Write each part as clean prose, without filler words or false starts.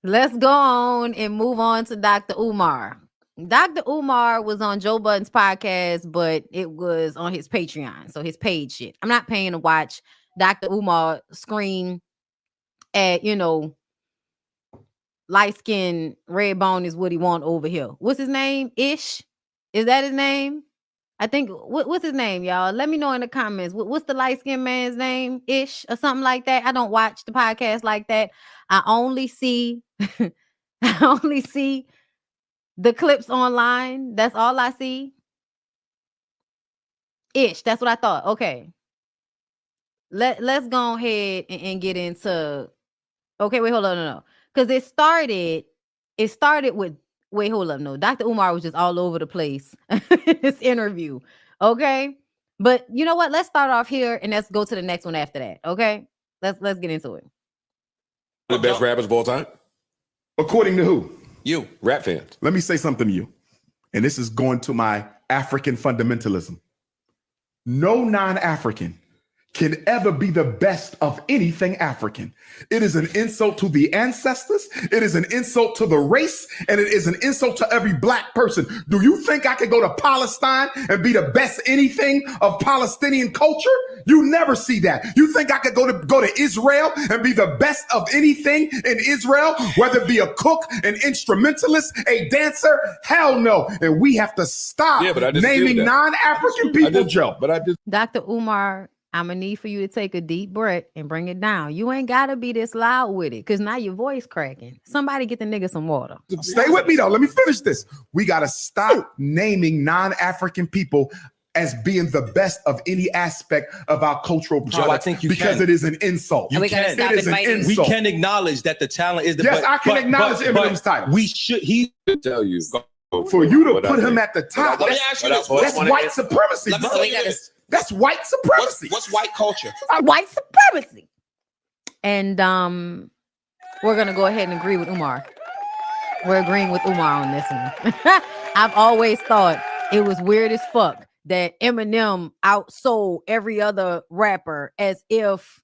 Let's go on and move on to Dr. Umar. Dr. Umar was on Joe Budden's podcast, but it was on his Patreon, so his paid shit. I'm not paying to watch Dr. Umar scream at, light skin red bone is what he want over here. What's his name? Ish? Is that his name? I think, what's his name, y'all? Let me know in the comments. What's the light skinned man's name? Ish or something like that. I don't watch the podcast like that. I only see the clips online. That's all I see. Ish. That's what I thought. Okay. Let's go ahead and get into. Okay, wait, hold on, no. Because it started with, wait, hold up, no. Dr. Umar was just all over the place in this interview. Okay. But you know what? Let's start off here and let's go to the next one after that. Okay. Let's get into it. The best rappers of all time? According to who? You, rap fans. Let me say something to you. And this is going to my African fundamentalism. No non-African can ever be the best of anything African. It is an insult to the ancestors. It is an insult to the race. And it is an insult to every black person. Do you think I could go to Palestine and be the best anything of Palestinian culture? You never see that. You think I could go to Israel and be the best of anything in Israel, whether it be a cook, an instrumentalist, a dancer? Hell no. And we have to stop naming non-African people, Joe. Dr. Umar, I'm going to need for you to take a deep breath and bring it down. You ain't got to be this loud with it because now your voice cracking. Somebody get the nigga some water. Stay with me, though. Let me finish this. We got to stop naming non-African people as being the best of any aspect of our cultural product. Joe, I think you because can. it is an insult. You can. It is an insult. We can acknowledge that the talent is the Yes, I can acknowledge Eminem's title. We should. He tell you. For you to put him at the top, Let me ask you this. that's white supremacy. Let me tell you this. That's white supremacy. What's white culture? White supremacy. And we're going to go ahead and agree with Umar. We're agreeing with Umar on this one. I've always thought it was weird as fuck that Eminem outsold every other rapper as if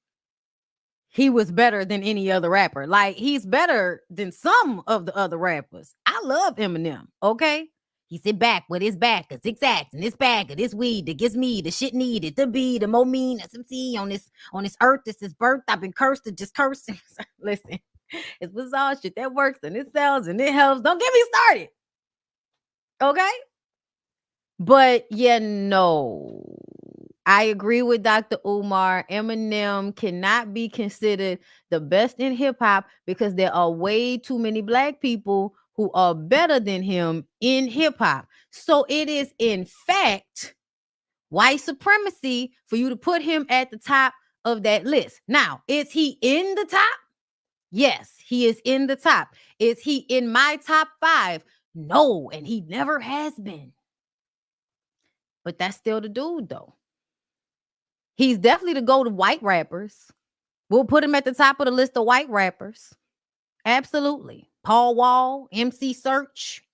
he was better than any other rapper. Like, he's better than some of the other rappers. I love Eminem, okay? He sit back with his back, a zigzags in this bag of this weed that gives me the shit needed to be the more mean SMC on this earth. This is birth. I've been cursed to just cursing. Listen, it's bizarre shit that works and it sells and it helps. Don't get me started. Okay? But no, I agree with Dr. Umar. Eminem cannot be considered the best in hip hop because there are way too many black people who are better than him in hip hop. So it is in fact white supremacy for you to put him at the top of that list. Now, is he in the top? Yes, he is in the top. Is he in my top 5? No, and he never has been. But that's still the dude, though. He's definitely the go to white rappers. We'll put him at the top of the list of white rappers. Absolutely. Paul Wall, MC Search,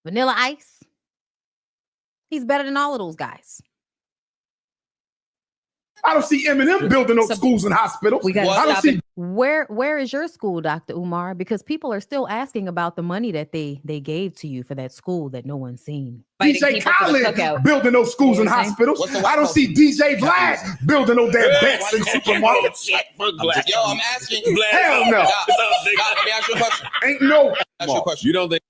Vanilla Ice. He's better than all of those guys. I don't see Eminem building those schools and hospitals. We got I don't see. Where is your school, Dr. Umar? Because people are still asking about the money that they gave to you for that school that no one's seen. DJ Khaled building those schools and hospitals. I don't see DJ Vlad building no damn banks and supermarkets. Yo, I'm asking you. Hell no. Let me ask you a question. Ain't no. Ask you a question. You don't think?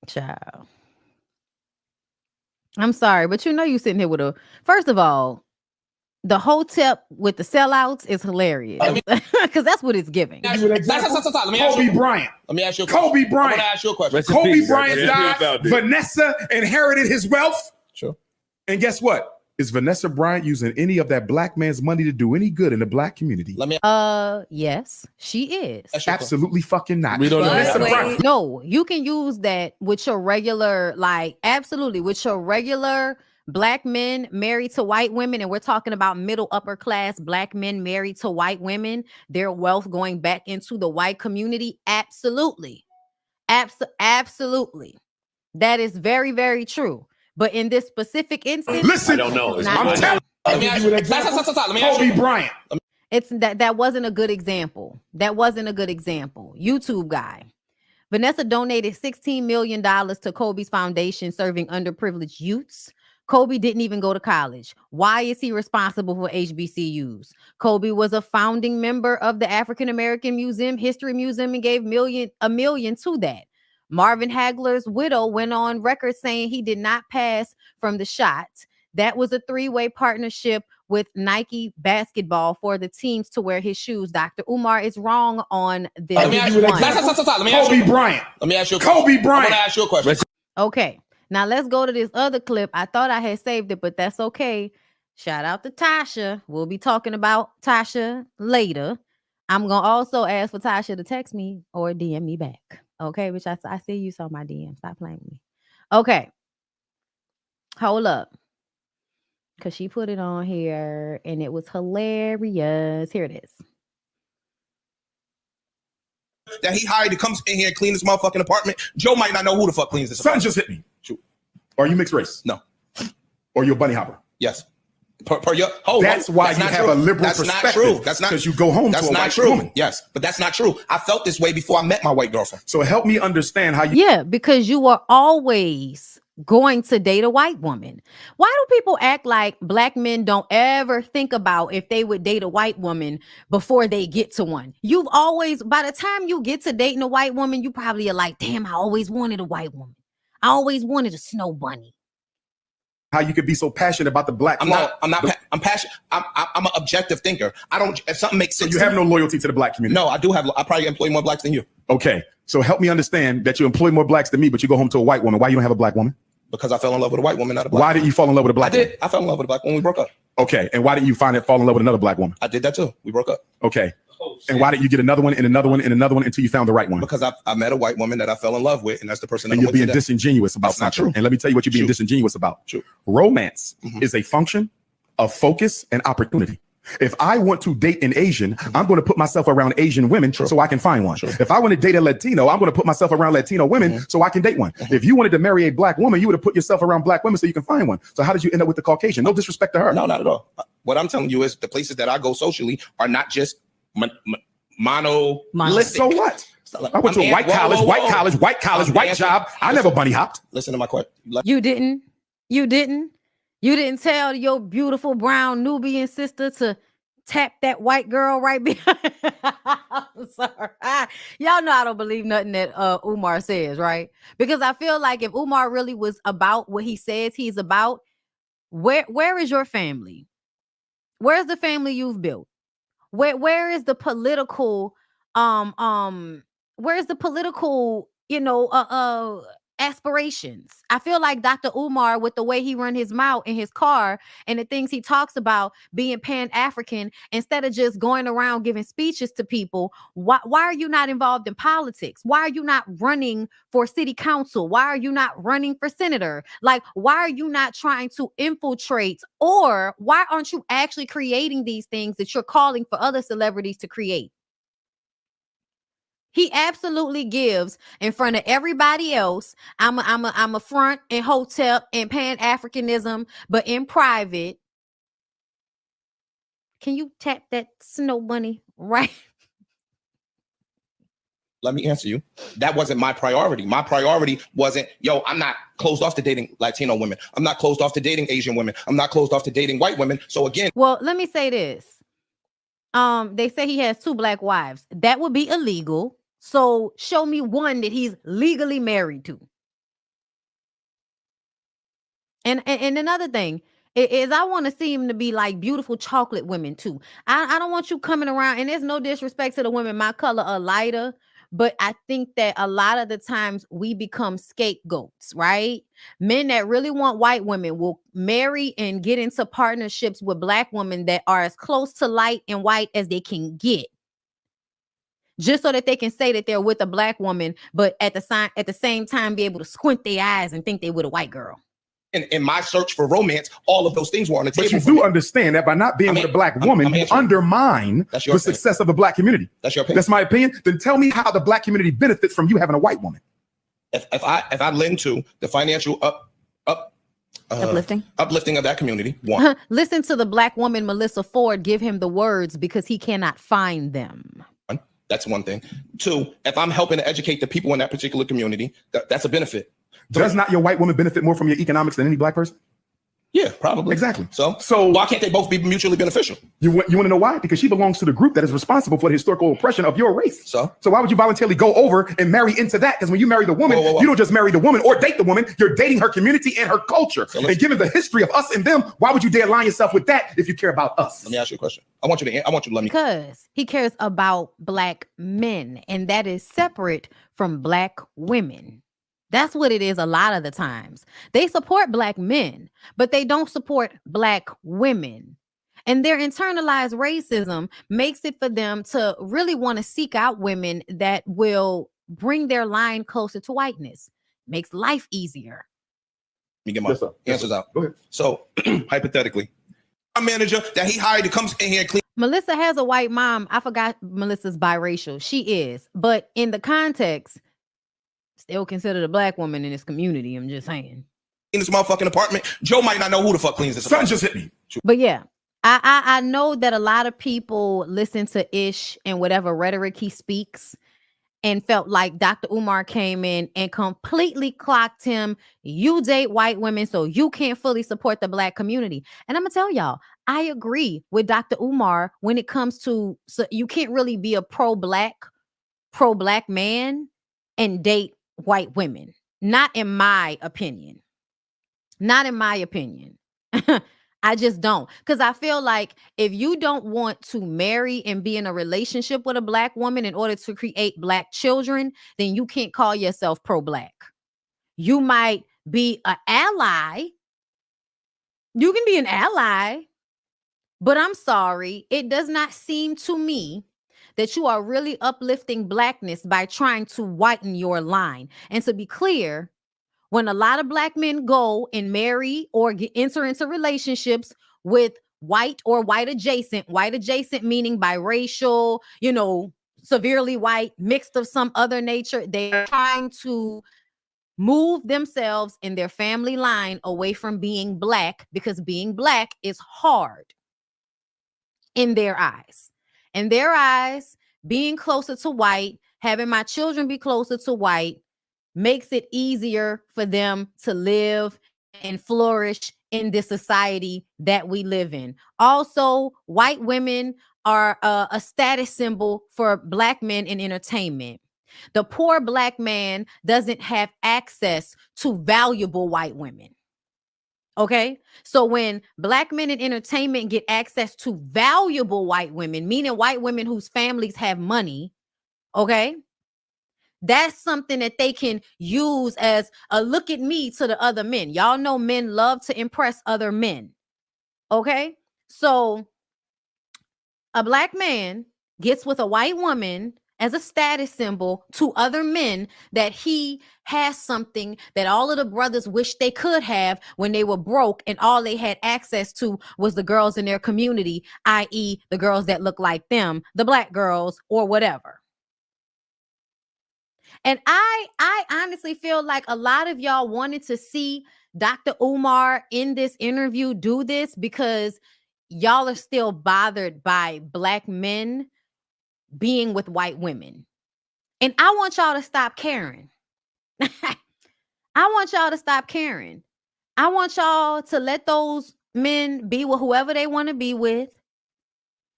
Child. I'm sorry, but you sitting here with a. First of all, the whole tip with the sellouts is hilarious because that's what it's giving. Kobe Bryant. Let me ask you a question. Kobe Bryant. I'm gonna ask you a question. Kobe Bryant died. Vanessa inherited his wealth. Sure. And guess what? Is Vanessa Bryant using any of that black man's money to do any good in the black community? Let me. Yes, she is. Absolutely fucking not. We don't know. No, you can use that with your regular, absolutely, with your regular black men married to white women, and we're talking about middle upper class black men married to white women, their wealth going back into the white community. Absolutely. Absolutely. That is very, very true. But in this specific instance, listen, I don't know. I'm telling you. Kobe Bryant. It's that wasn't a good example. That wasn't a good example. YouTube guy. Vanessa donated $16 million to Kobe's foundation serving underprivileged youths. Kobe didn't even go to college. Why is he responsible for HBCUs? Kobe was a founding member of the African American Museum, History Museum, and gave $1 million to that. Marvin Hagler's widow went on record saying he did not pass from the shot. That was a three-way partnership with Nike basketball for the teams to wear his shoes. Dr. Umar is wrong on this. Let me ask you one. Kobe Bryant. Let me ask you a Kobe question. Bryant. I want to ask you a question. Okay, now let's go to this other clip. I thought I had saved it, but that's okay. Shout out to Tasha. We'll be talking about Tasha later. I'm going to also ask for Tasha to text me or DM me back. Okay, which I see you saw my DM. Stop playing with me. Okay. Hold up. Because she put it on here and it was hilarious. Here it is. That he hired to come in here and clean this motherfucking apartment. Joe might not know who the fuck cleans this Something apartment. just hit me. Shoot. Are you mixed race? No. Or you a bunny hopper? Yes. Per your, oh, that's why you have a liberal that's perspective. Not true. That's not because you go home that's to a not white true. woman. Yes, but that's not true. I felt this way before I met my white girlfriend. So help me understand how you. Yeah, because you are always going to date a white woman. Why do people act like black men don't ever think about if they would date a white woman before they get to one? You've always, by the time you get to dating a white woman, you probably are like, damn, I always wanted a white woman. I always wanted a snow bunny. How you could be so passionate about the black. I'm passionate. I'm an objective thinker. I don't, if something makes sense. So you have no loyalty to the black community? No, I do have. I probably employ more blacks than you. Okay. So help me understand that you employ more blacks than me, but you go home to a white woman. Why you don't have a black woman? Because I fell in love with a white woman, not a black Why woman. did you fall in love with a black woman? I did. I fell in love with a black woman. We broke up. Okay. And why did you fall in love with another black woman? I did that too. We broke up. Okay. And why did you get another one and another one and another one until you found the right one? Because I met a white woman that I fell in love with, and that's the person that and you're being disingenuous about That's not something. true. And let me tell you what you're being disingenuous about. True. Romance is a function of focus and opportunity. If I want to date an Asian, I'm going to put myself around Asian women so I can find one. If I want to date a Latino, I'm going to put myself around Latino women so I can date one. If you wanted to marry a black woman, you would have put yourself around black women so you can find one. So how did you end up with the Caucasian? No disrespect to her. No, not at all. What I'm telling you is the places that I go socially are not just monolithic. So what? I went to a white college, white job. I never bunny hopped. Listen to my question. You didn't. You didn't tell your beautiful brown Nubian sister to tap that white girl right behind. I'm sorry. Y'all know I don't believe nothing that Umar says, right? Because I feel like if Umar really was about what he says he's about, where is your family? Where's the family you've built? Where is the political where's the political, aspirations? I feel like Dr. Umar, with the way he run his mouth in his car and the things he talks about being Pan-African, instead of just going around giving speeches to people, why are you not involved in politics? Why are you not running for city council? Why are you not running for senator? Like, why are you not trying to infiltrate, or why aren't you actually creating these things that you're calling for other celebrities to create? He absolutely gives in front of everybody else. I'm a front and hotep and Pan-Africanism, but in private, can you tap that snow bunny right? Let me answer you. That wasn't my priority. My priority wasn't, I'm not closed off to dating Latino women. I'm not closed off to dating Asian women. I'm not closed off to dating white women. So again, well, let me say this. They say he has 2 black wives. That would be illegal. So show me one that he's legally married to. And another thing is I want to see him to be like beautiful chocolate women too. I don't want you coming around, and there's no disrespect to the women my color are lighter, but I think that a lot of the times we become scapegoats, right? Men that really want white women will marry and get into partnerships with black women that are as close to light and white as they can get, just so that they can say that they're with a black woman, but at the same time be able to squint their eyes and think they with a white girl. in my search for romance, all of those things were on the table. But you do understand that by not being with a black woman, you undermine the success of the black community. That's your opinion. That's my opinion. Then tell me how the black community benefits from you having a white woman. If I lend to the financial Uplifting. Uplifting of that community. One. Listen to the Black woman Melissa Ford give him the words because he cannot find them. That's one thing. Two, if I'm helping to educate the people in that particular community, that's a benefit. Does not your white woman benefit more from your economics than any black person? Yeah, probably. Exactly. So why can't they both be mutually beneficial? You want to know why? Because she belongs to the group that is responsible for the historical oppression of your race. So why would you voluntarily go over and marry into that? Because when you marry the woman, you don't just marry the woman or date the woman. You're dating her community and her culture. So and given the history of us and them, why would you dare align yourself with that if you care about us? Let me ask you a question. I want you to let me. Because he cares about black men, and that is separate from black women. That's what it is a lot of the times. They support black men, but they don't support black women. And their internalized racism makes it for them to really want to seek out women that will bring their line closer to whiteness. Makes life easier. Let me get my answers out. Go ahead. So, hypothetically, a manager that he hired to come in here and clean. Melissa has a white mom. I forgot Melissa's biracial. She is. But in the context, still considered a black woman in this community. I'm just saying. In this motherfucking apartment, Joe might not know who the fuck cleans this apartment. Just hit me. But yeah, I know that a lot of people listen to Ish and whatever rhetoric he speaks and felt like Dr. Umar came in and completely clocked him. You date white women, so you can't fully support the black community. And I'm gonna tell y'all, I agree with Dr. Umar when it comes to, so you can't really be a pro-black man and date white women. Not in my opinion. Not in my opinion. I just don't. Because I feel like if you don't want to marry and be in a relationship with a black woman in order to create black children, then you can't call yourself pro-black. You might be an ally. You can be an ally. But I'm sorry, it does not seem to me that you are really uplifting blackness by trying to whiten your line. And to be clear, when a lot of black men go and marry or enter into relationships with white or white adjacent meaning biracial, severely white, mixed of some other nature, they're trying to move themselves in their family line away from being black because being black is hard in their eyes. In their eyes, being closer to white, having my children be closer to white, makes it easier for them to live and flourish in this society that we live in. Also, white women are a status symbol for black men in entertainment. The poor black man doesn't have access to valuable white women. Okay, so when black men in entertainment get access to valuable white women, meaning white women whose families have money, okay, that's something that they can use as a look at me to the other men. Y'all know men love to impress other men. Okay, so a black man gets with a white woman as a status symbol to other men that he has something that all of the brothers wish they could have when they were broke and all they had access to was the girls in their community, i.e. the girls that look like them, the black girls or whatever. And I honestly feel like a lot of y'all wanted to see Dr. Umar in this interview do this because y'all are still bothered by black men being with white women. And I want y'all to stop caring. I want y'all to stop caring. I want y'all to let those men be with whoever they want to be with.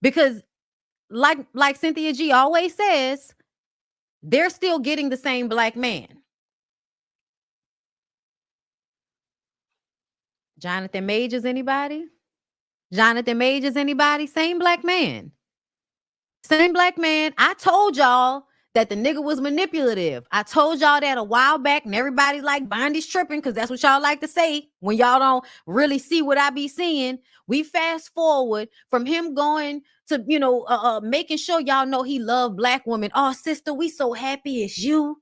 Because like Cynthia G always says, they're still getting the same black man. Jonathan Majors, anybody? Jonathan Majors, anybody? Same black man. Same black man. I told y'all that the nigga was manipulative. I told y'all that a while back, and everybody's like, Bondy's tripping, because that's what y'all like to say when y'all don't really see what I be seeing. We fast forward from him going to, making sure y'all know he loved black women. Oh, sister, we so happy it's you.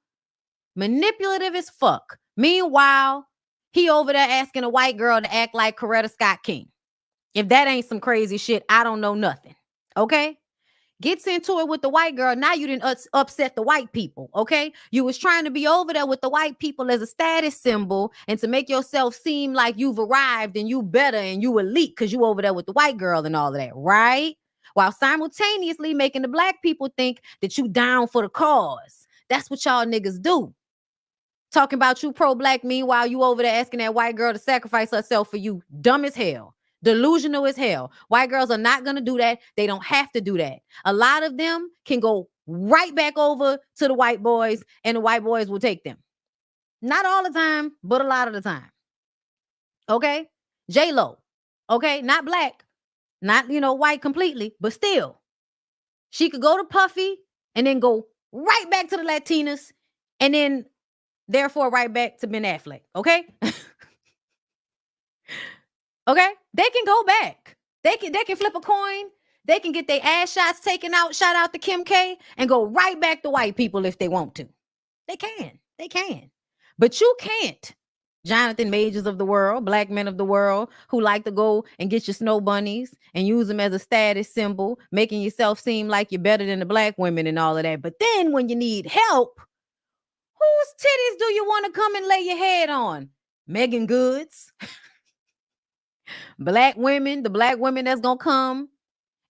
Manipulative as fuck. Meanwhile, he over there asking a white girl to act like Coretta Scott King. If that ain't some crazy shit, I don't know nothing. Okay? gets into it with the white girl. Now you didn't upset the white people, okay? You was trying to be over there with the white people as a status symbol and to make yourself seem like you've arrived and you better and you elite because you over there with the white girl and all of that, right? While simultaneously making the black people think that you down for the cause. That's what y'all niggas do. Talking about you pro-black, meanwhile you over there asking that white girl to sacrifice herself for you. Dumb as hell. Delusional as hell. White girls are not going to do that. They don't have to do that. A lot of them can go right back over to the white boys and the white boys will take them. Not all the time, but a lot of the time. Okay? J-Lo. Okay? Not black. Not, white completely, but still. She could go to Puffy and then go right back to the Latinas and then therefore right back to Ben Affleck. Okay? Okay, they can go back. They can flip a coin. They can get their ass shots taken out, shout out to Kim K, and go right back to white people if they want to. They can. But you can't. Jonathan Majors of the world, black men of the world who like to go and get your snow bunnies and use them as a status symbol, making yourself seem like you're better than the black women and all of that. But then when you need help, whose titties do you want to come and lay your head on? Megan Goods. Black women, the black women that's going to come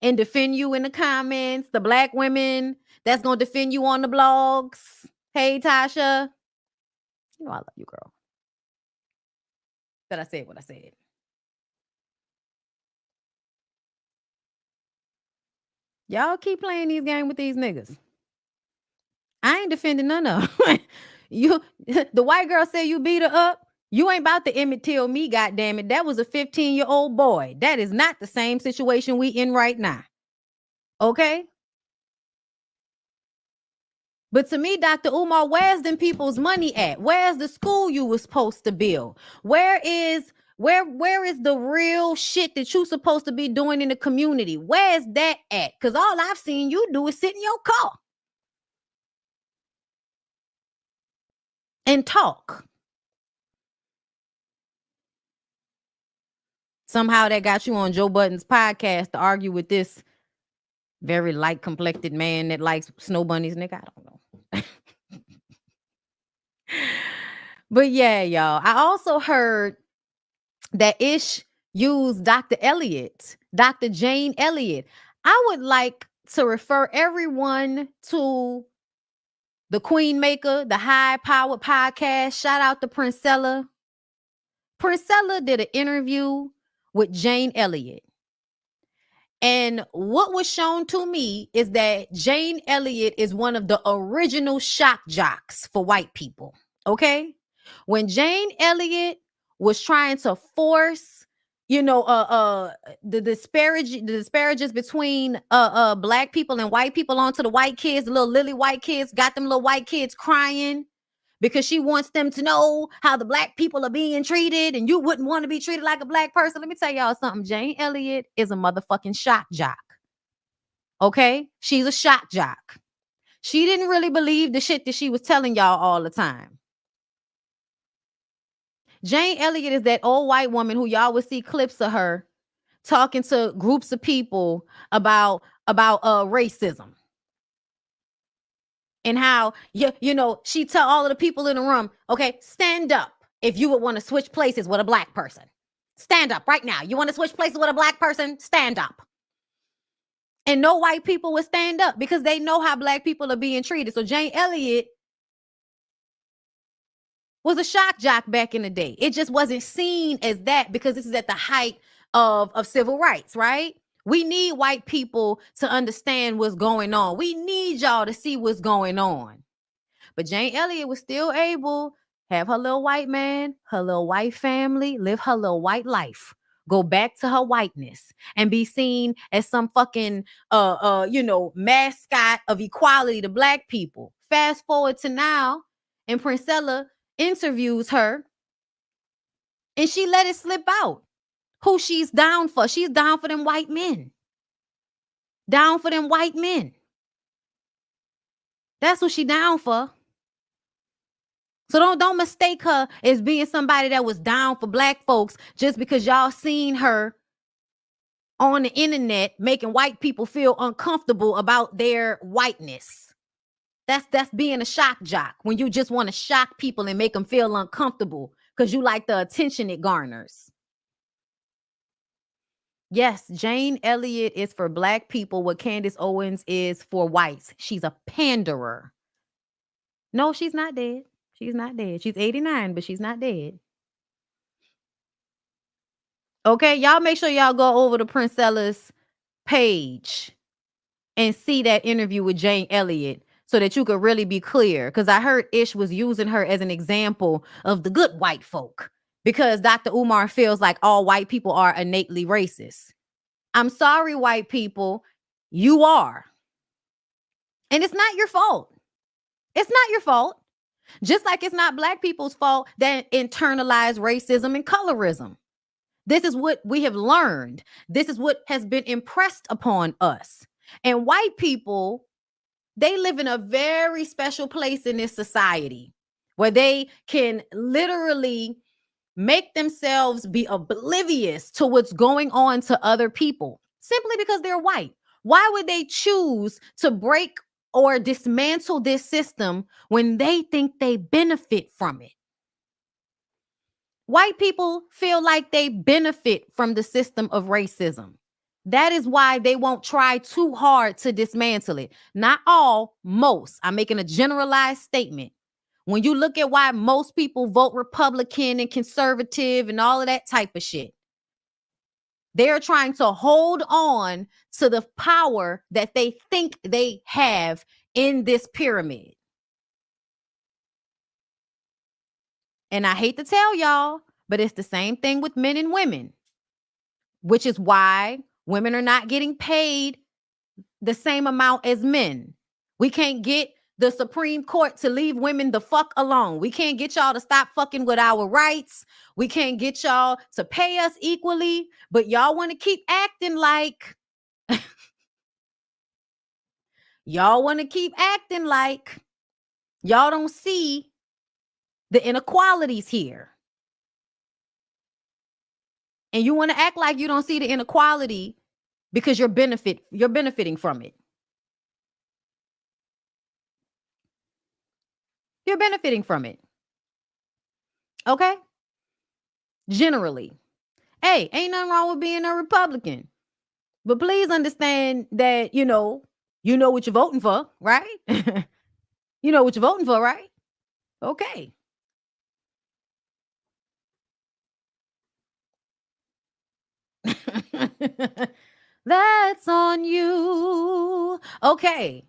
and defend you in the comments, the black women that's going to defend you on the blogs. Hey, Tasha. I love you, girl. That I said what I said. Y'all keep playing these games with these niggas. I ain't defending none of them. The white girl said you beat her up. You ain't about to Emmett Till me, goddammit. That was a 15-year-old boy. That is not the same situation we in right now. Okay? But to me, Dr. Umar, where's them people's money at? Where's the school you was supposed to build? Where is the real shit that you supposed to be doing in the community? Where's that at? Because all I've seen you do is sit in your car and talk. Somehow that got you on Joe Budden's podcast to argue with this very light-complected man that likes snow bunnies. Nigga, I don't know. But yeah, y'all. I also heard that Ish used Dr. Elliott, Dr. Jane Elliott. I would like to refer everyone to the Queen Maker, the High Power Podcast. Shout out to Princella. Princella did an interview with Jane Elliott. And what was shown to me is that Jane Elliott is one of the original shock jocks for white people. Okay? When Jane Elliott was trying to force, the disparages between black people and white people onto the white kids, the little lily white kids, got them little white kids crying because she wants them to know how the black people are being treated and you wouldn't want to be treated like a black person. Let me tell y'all something. Jane Elliott is a motherfucking shock jock. Okay? She's a shock jock. She didn't really believe the shit that she was telling y'all all the time. Jane Elliott is that old white woman who y'all would see clips of her talking to groups of people about racism. And how, she tell all of the people in the room, okay, stand up if you would want to switch places with a black person. Stand up right now. You want to switch places with a black person? Stand up. And no white people would stand up because they know how black people are being treated. So Jane Elliott was a shock jock back in the day. It just wasn't seen as that because this is at the height of civil rights, right? We need white people to understand what's going on. We need y'all to see what's going on. But Jane Elliott was still able to have her little white man, her little white family, live her little white life, go back to her whiteness and be seen as some fucking, mascot of equality to black people. Fast forward to now, and Princella interviews her and she let it slip out who she's down for. She's down for them white men. Down for them white men. That's what she down for. So don't mistake her as being somebody that was down for black folks just because y'all seen her on the internet making white people feel uncomfortable about their whiteness. That's being a shock jock, when you just want to shock people and make them feel uncomfortable because you like the attention it garners. Yes, Jane Elliott is for black people what Candace Owens is for whites. She's a panderer. No, she's not dead. She's not dead. She's 89, but she's not dead. Okay, y'all make sure y'all go over to Princella's page and see that interview with Jane Elliott so that you could really be clear. Because I heard Ish was using her as an example of the good white folk, because Dr. Umar feels like all white people are innately racist. I'm sorry, white people, you are. And it's not your fault. It's not your fault. Just like it's not black people's fault that internalize racism and colorism. This is what we have learned. This is what has been impressed upon us. And white people, they live in a very special place in this society where they can literally make themselves be oblivious to what's going on to other people simply because they're white. Why would they choose to break or dismantle this system when they think they benefit from it? White people feel like they benefit from the system of racism. That is why they won't try too hard to dismantle it. Not all, most. I'm making a generalized statement. When you look at why most people vote Republican and conservative and all of that type of shit, they're trying to hold on to the power that they think they have in this pyramid. And I hate to tell y'all, but it's the same thing with men and women, which is why women are not getting paid the same amount as men. We can't get the Supreme Court to leave women the fuck alone. We can't get y'all to stop fucking with our rights. We can't get y'all to pay us equally, but y'all want to keep acting like y'all don't see the inequalities here. And you want to act like you don't see the inequality because you're benefiting from it. You're benefiting from it. Okay? Generally. Hey, ain't nothing wrong with being a Republican. But please understand that, you know what you're voting for, right? You know what you're voting for, right? Okay. That's on you. Okay.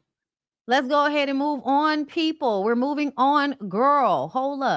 Let's go ahead and move on, people. We're moving on. Girl, hold up.